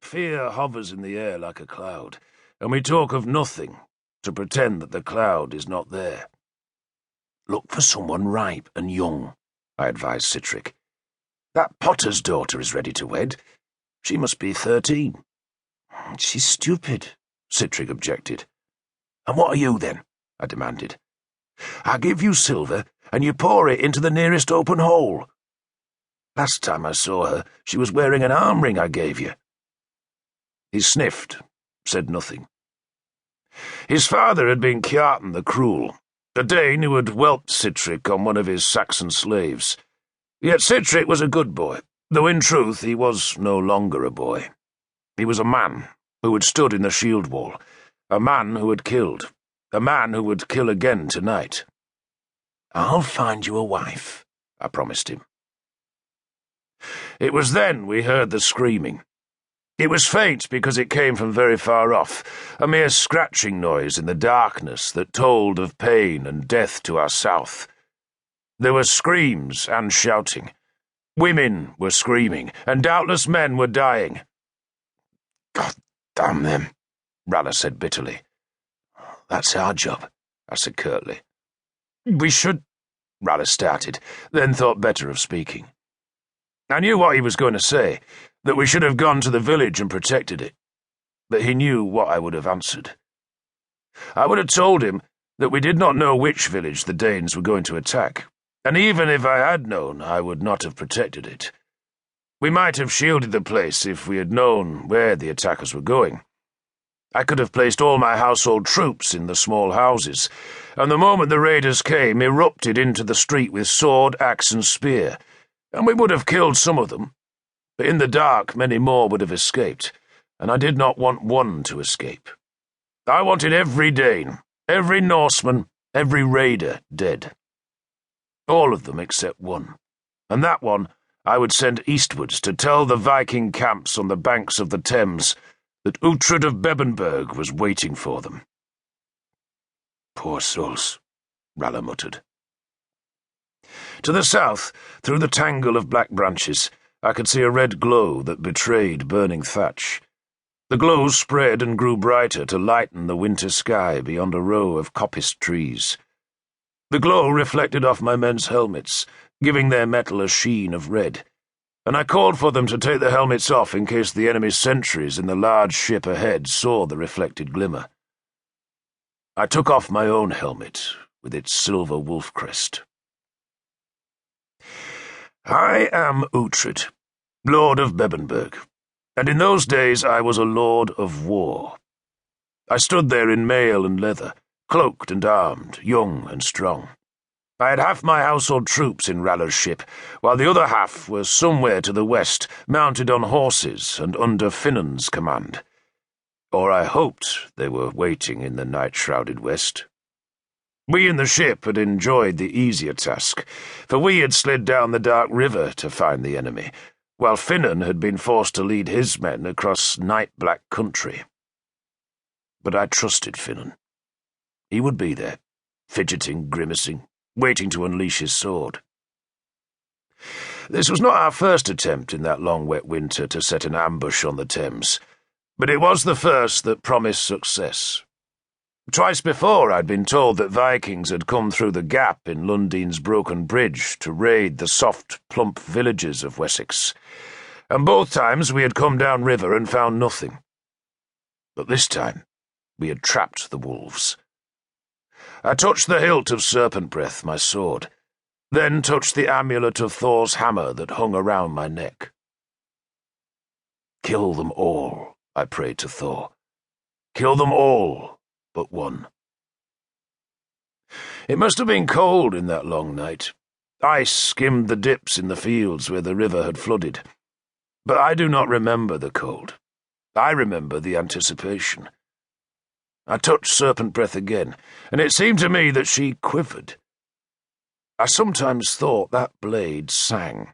Fear hovers in the air like a cloud, and we talk of nothing to pretend that the cloud is not there. Look for someone ripe and young, I advised Citric. That potter's daughter is ready to wed. She must be 13. She's stupid, Citric objected. And what are you, then? I demanded. I give you silver, and you pour it into the nearest open hole. Last time I saw her, she was wearing an arm ring I gave you. He sniffed, said nothing. His father had been Kjartan the Cruel, a Dane who had whelped Citric on one of his Saxon slaves. Yet Citric was a good boy, though in truth he was no longer a boy. He was a man who had stood in the shield wall, a man who had killed, a man who would kill again tonight. I'll find you a wife, I promised him. It was then we heard the screaming. It was faint because it came from very far off, a mere scratching noise in the darkness that told of pain and death to our south. There were screams and shouting. Women were screaming, and doubtless men were dying. God damn them, Ralla said bitterly. That's our job, I said curtly. We should, Ralla started, then thought better of speaking. I knew what he was going to say, that we should have gone to the village and protected it. But he knew what I would have answered. I would have told him that we did not know which village the Danes were going to attack, and even if I had known, I would not have protected it. We might have shielded the place if we had known where the attackers were going. I could have placed all my household troops in the small houses, and the moment the raiders came, erupted into the street with sword, axe, and spear, and we would have killed some of them. But in the dark many more would have escaped, and I did not want one to escape. I wanted every Dane, every Norseman, every raider dead. All of them except one, and that one I would send eastwards to tell the Viking camps on the banks of the Thames that Uhtred of Bebbanburg was waiting for them. Poor souls, Ralla muttered. To the south, through the tangle of black branches, I could see a red glow that betrayed burning thatch. The glow spread and grew brighter to lighten the winter sky beyond a row of coppiced trees. The glow reflected off my men's helmets, giving their metal a sheen of red, and I called for them to take the helmets off in case the enemy's sentries in the large ship ahead saw the reflected glimmer. I took off my own helmet with its silver wolf crest. I am Uhtred, Lord of Bebbanburg, and in those days I was a lord of war. I stood there in mail and leather, cloaked and armed, young and strong. I had half my household troops in Ralla's ship, while the other half were somewhere to the west, mounted on horses and under Finnan's command. Or I hoped they were waiting in the night-shrouded west. We in the ship had enjoyed the easier task, for we had slid down the dark river to find the enemy, while Finnan had been forced to lead his men across night-black country. But I trusted Finnan. He would be there, fidgeting, grimacing, waiting to unleash his sword. This was not our first attempt in that long wet winter to set an ambush on the Thames, but it was the first that promised success. Twice before I'd been told that Vikings had come through the gap in Lundine's broken bridge to raid the soft, plump villages of Wessex, and both times we had come down river and found nothing. But this time we had trapped the wolves. I touched the hilt of serpent breath, my sword, then touched the amulet of Thor's hammer that hung around my neck. Kill them all, I prayed to Thor. Kill them all but one. It must have been cold in that long night. Ice skimmed the dips in the fields where the river had flooded. But I do not remember the cold. I remember the anticipation. I touched serpent breath again, and it seemed to me that she quivered. I sometimes thought that blade sang.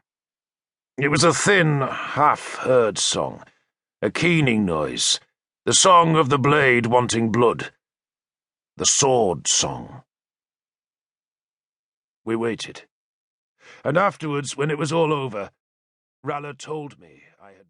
It was a thin, half-heard song, a keening noise, the song of the blade wanting blood, the sword song. We waited, and afterwards, when it was all over, Ralla told me